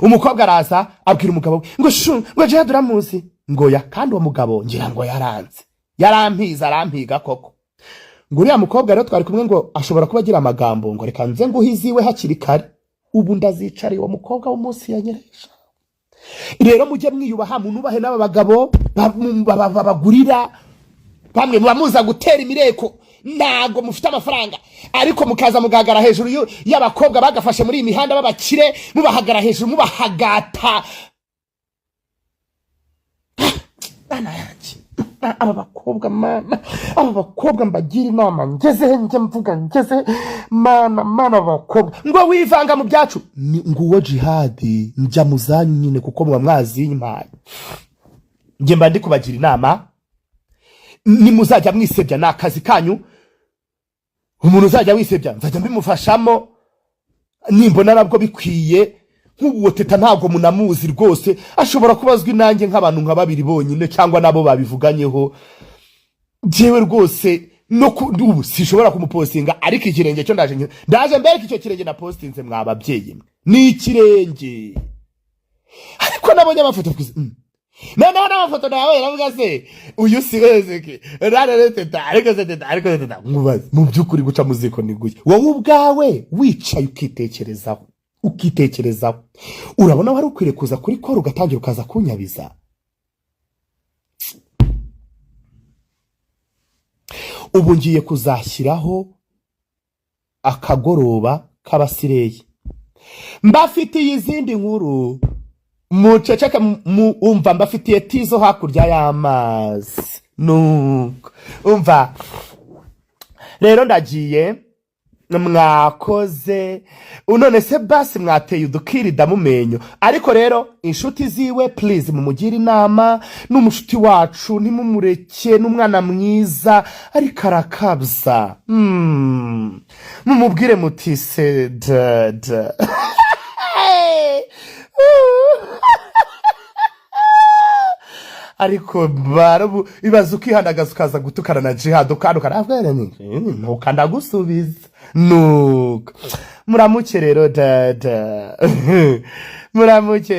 umukobwa araza abwira umugabo ngo shu ngo je duramuzi ngo ya kandi uwo mugabo ngira ngo yaranze yarampiza arampiga koko ngo uriya mukobwa rero twari kumwe ngo ashobora kuba agira amagambo ngo reka nze nguhiziwe hakiri kare ubu ndazicari uwo mukobwa w'umunsi yanyeresha rero mujye mwiyubaha munubahe n'aba bagabo babagurira bamwe mubamuza gutera imireko nago mufite amafaranga ariko mukaza mugagara hejuru y'abakobwa bagafashe muri imihanda babakire mubahagara hejuru mubahagata bana yaki aba bakobwa mana aba bakobwa mbagira inama ngeze nje mvuga ngeze mana bakobwa ngo wivanga mu byacu nguwo jihadi njya muzanyu nyine kuko muba mwazinyimana nge mba ndi kubagira inama ni muzajya mwisebya nakazi kanyu umuntu uzajya wisebya nzajya mbimufashamo nimbona nabwo bikwiye nk'uwo Teta ntabwo munamuzi rwose ashobora kubazwa nanjye nk'abantu nka babiri bonyine cyangwa nabo babivuganyeho jewe rwose no ubu sishobora kumupostinga ariko ikirenge cyo ndaje mbere icyo kirenge na postinze mwababyeyi ni ikirenge ariko nabonye amafoto kuzi n'amafoto nawe yaravuga se uyu si wese ke rare Teta ariko Teta mubaze mu byukuri guca muziko ni guye wowe ubwawe wicaye ukitekerezaho urabona wari ukwiriye kuza kuri kora ugatangira ukaza kunyabiza ubu ngiye kuzashyiraho akagoroba k'abasireyi mbafitiye izindi nkuru muceceka umva mbafitiye tizo hakurya y'amazi nuko umva rero ndagiye mwakoze unone se basi mwateye udukirida mu menyo ariko rero inshuti ziwe please mumugira inama n'umushuti wacu ntimumureke n'umwana mwiza ariko arakabza mumubwire muti se dada ariko barabu ibaza ukihandagaza ukaza gutukana na jihad ukandukana ntukanda gusubiza nuko muramuke rero dada muramuke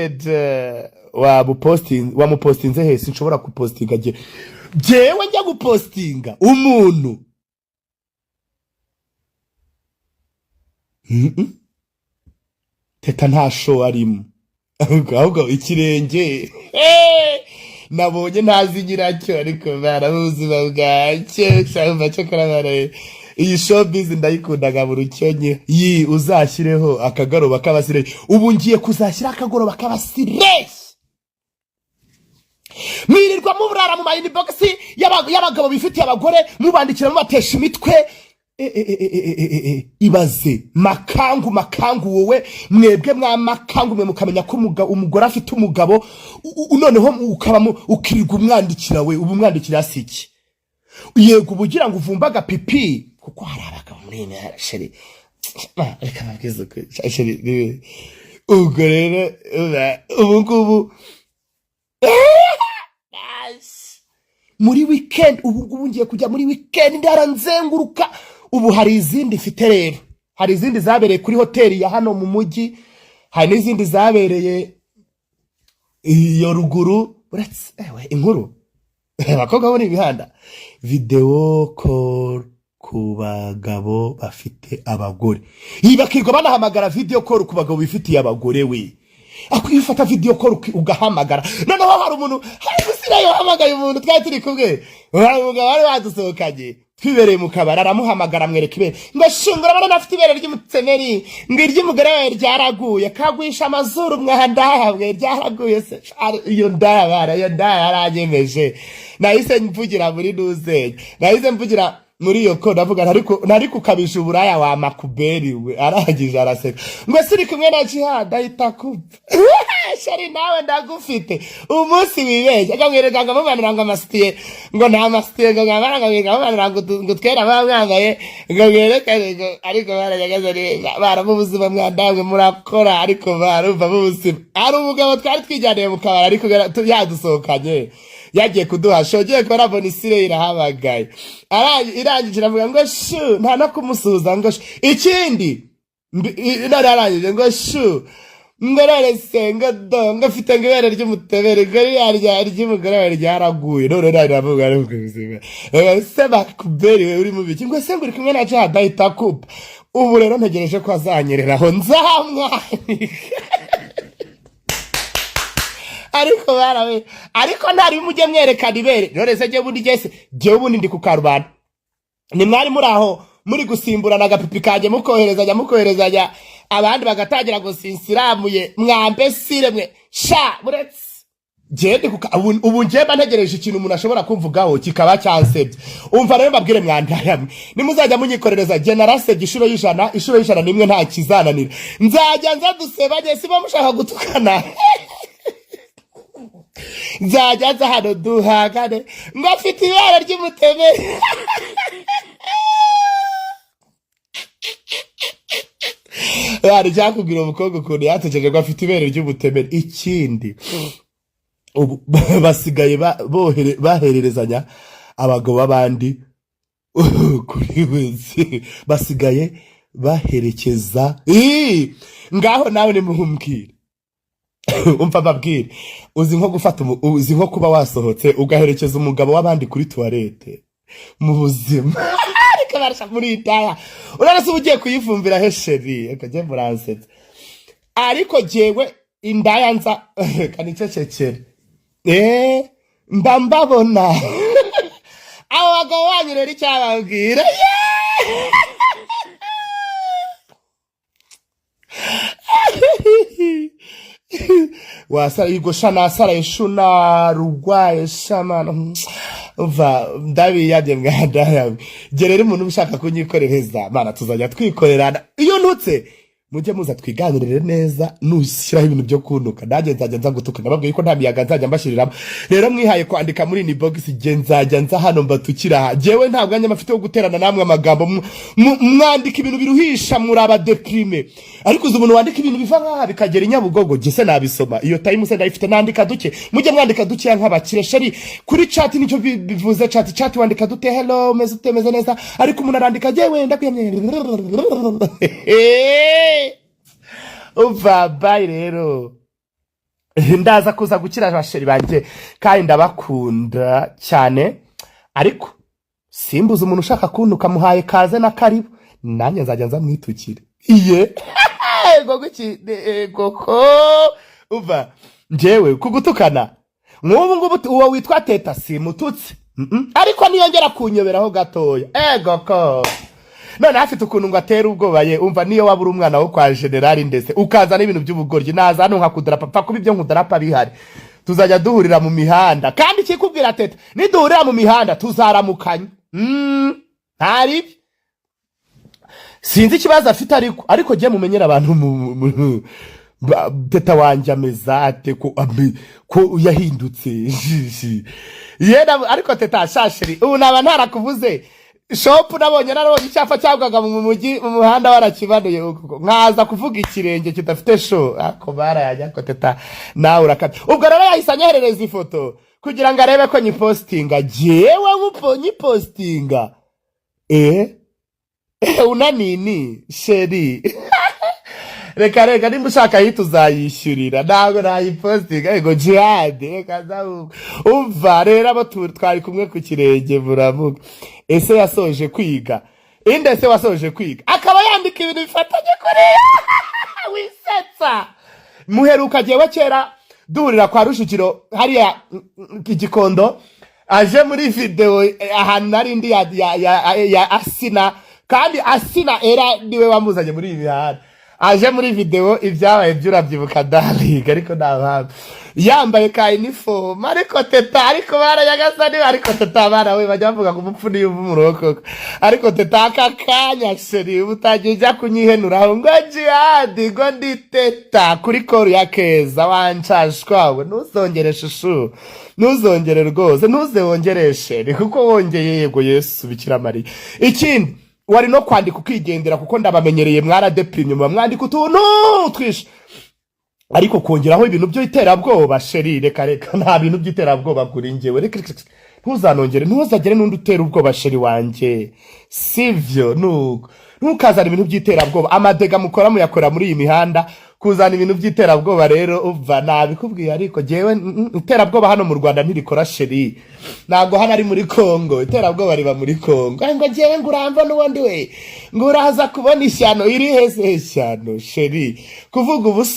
wamupostinze hese nshobora kupostinga jewe njya gupostinga umuntu Teta nta show arimo ahubwo ikirenge nabonye ntazi nyiracyo ariko barabuzima bwacyo cyangwa cyo karabare iyi showbiz ndayikundaga mu rucyonye uzashyireho akagoroba k'abasire ubu ngiye kuzashyira akagoroba k'abasire mwirirwa muburara mu mayini box y'abagabo bifitiye abagore mubandikira mubatesha imitwe ibaze makangu wowe mwebwe mwa makangu mwe mukamenya ko umugore afite umugabo noneho ukaba ukirirwa umwandikira we ubu mwandikira siki yego ubugira ngo uvumbaga pipi kuko hari abagabo muri ine sheri reka nabwize ko sheri ubwo rero ubu muri weekend ubu ngiye kujya muri weekend ndaranzenguruka ubu hari izindi mfite rero hari izindi zabereye kuri hoteli ya hano mu mujyi hari n'izindi zabereye iyo ruguru uretse inkuru abakobwa bo n'ibihanda video call ku bagabo bafite abagore bakirwa banahamagara video call ku bagabo bifitiye abagore we akwifata video call ugahamagara noneho hari umuntu hari gusirayo hamagaye umuntu twari turi kumwe umugabo wari wadusohokanye twibereye mu kabara aramuhamagara mwereka ibere ngo shungura bana nafite ibere ry'umutsemeri ngo iry'umugore we ryaraguye kagwisha amazuru mwahandahabwe ryaraguye se iyo ndabara yaranyemeje nahise mvugira muri nuzeye nahise mvugira muri iyo ko ndavuga ntari kukabisha uburaya wa makuberi we arangije araseka ngo siri kumwe na jihad ahita kumva shari nawe ndagufite umunsi wibeje akamwereka ngo mubana ngo amasitiye ngo nta masitiye ngo ngabana ngo twera bamwangaye ngo mwerekane ngo ariko barajagaze baramubuzima mwandamwe murakora ariko barumva mubuzima ari umugabo twari twijyaniye mu kabara ariko yadusohokanye yagiye kuduha shogiye kora bonisire irahabagaye irangije avuga ngo shu nta no kumusuza ngo ikindi nararangije ngo shu ngorore senga do ngafite ngibere ry'umutebere gari yarya ry'umugore ryaraguye none naravuga ari ubuzima seba kuberi we uri mu biki ngo se nguri kumwe na Ataye takupa ubu rero ntegereje ko azanyereraho nzamwa ariko barawe ariko ntari mujye mwerekana ibere none se je bundi gese je bundi ndi ku karubana ni mwari muri aho muri gusimburana agapipi kanje mukoherezanya abandi bagatangira gusinsiramuye mwambe sire mwe sha buretse jende ubu njemba ntegereje ikintu umuntu ashobora kumvugaho kikaba cyansebye umva rero babwire mwandayamwe nimuzajya munyikorereza generase gishuro y'ijana nimwe nta kizananira nzajya nza dusebanye siba mushaka gutukana nzajya nza hano duhangane ngafite ibara ry'umuteme yari cyakubwira umukobwa ukuntu yatekereje ko afite ibere ry'umutemeri ikindi ubu basigaye bahererezanya abagabo b'abandi kuri wese basigaye baherekeza ngaho nawe nimuhumbwire umva babwire uzi nko kuba wasohotse ugaherekeza umugabo w'abandi kuri toilette mu buzima barasha muri itaya urarase ugiye kuyifumbira hesheri akaje muransetsa ariko jewe indaya nza kanicecekere mbambabona abo bagabo banyu rero icyababwira wasara igosha nasara ishuna rugwaye shamana uva ndabiyabye mwandaya gerere umuntu ushaka kunyikorereza mana tuzajya twikorerana iyo ntutse mujye muza twiganirire neza nushyiraho ibintu byo kuntuka nanjye nzajya nza gutuka nababwiye ko nta miyaga nzajya mbashiriramo rero mwihaye kwandika muri ni box nzajya nza hano mbatukira jewe nta bwanya mafite wo guterana namwe amagambo mwandika ibintu biruhisha muri abadeprime ariko uzi umuntu wandika ibintu biva nkaha bikagera inyabugogo gese nabisoma iyo time se ndayifite nandika duke mujye mwandika duke nk'abakire sheri kuri chat nicyo bivuze chat wandika dute hello meze neza ariko umuntu arandika jewe ndakwiyemye uva bye rero ndaza kuza gukira abasheri banje kandi ndabakunda cyane ariko simbuza umuntu ushaka kuntuka muhaye kaze na karibu nanjye nzajya nza mwitukire koko uva njewe kugutukana ngubu uwo witwa Teta simututse ariko niyongera kunyoberaho gatoya koko none afite ukuntu ngo atera ubwoba ye umva niyo wabura umwana wo kwa generali ndetse ukaza n'ibintu by'ubugoryi naza hano nkakudarapa pfa kuba ibyo nkudarapa bihari tuzajya duhurira mu mihanda kandi kikubwira Teta niduhurira mu mihanda tuzaramukanya ntari sinzi ikibazo afite ariko je mumenyera abantu Teta wanje amezate ko yahindutse yenda ariko Teta ashashiri ubu naba ntarakuvuze shop nabonye icyafa cyabwaga mu mujyi mu muhanda warakibanuye nkaza kuvuga ikirenge kidafite show ako barayajya ko Teta nawe urakata ubwo rero yahisanye herereza ifoto kugira ngo arebe ko nyipostinga jewe nyipostinga una nini sheri reka nimba ushaka hita uzayishyurira ntabwo nayipostinga ego jihade kaza umva rero abo twari kumwe ku kirenge buravuga ese yasoje kwiga inde se wasoje kwiga akaba yandika ibintu bifatanye kuri wisetsa muheruka jewe kera duhurira kwa Rushikiro hariya igikondo aje muri video ahantu narindi ya Asina kandi Asina era niwe wamuzanye muri ibi hano aje muri video ibyabaye byurabyibuka daliga ariko nababa yambaye ka uniform ariko Teta ariko barayagasani ariko Teta barawe bajya bavuga ngo umupfuni yuva umuroko ariko Teta akakanya sheri utajya kunyihenuraho ngo jihadi ngo ndi Teta kuri koru ya keza wancashwawe ntuzongere shushu ntuzongere rwose ntuzewongereshe kuko wongeye yego Yesu Bikira Mariya ikindi wari no kwandika ukigendera kuko ndabamenyereye mwaradeprimye mwandika utuntu twishe ariko kongeraho ibintu byo iterabwoba sheri reka nta bintu by'iterabwoba kuri njyewe reka ntuzagere n'undi utera ubwoba sheri wanje sivyo ntukazana ibintu by'iterabwoba amadega mukora muyakora muri iyi mihanda kuzana ibintu by'iterabwoba rero uva nabikubwiye ariko jewe iterabwoba hano mu Rwanda ntirikora sheri ntago hano ari muri Kongo iterabwoba riba muri Kongo ngo jewe nguramva n'ubundi we nguraza kubona ishyano iri hese ishyano sheri kuvuga ubusa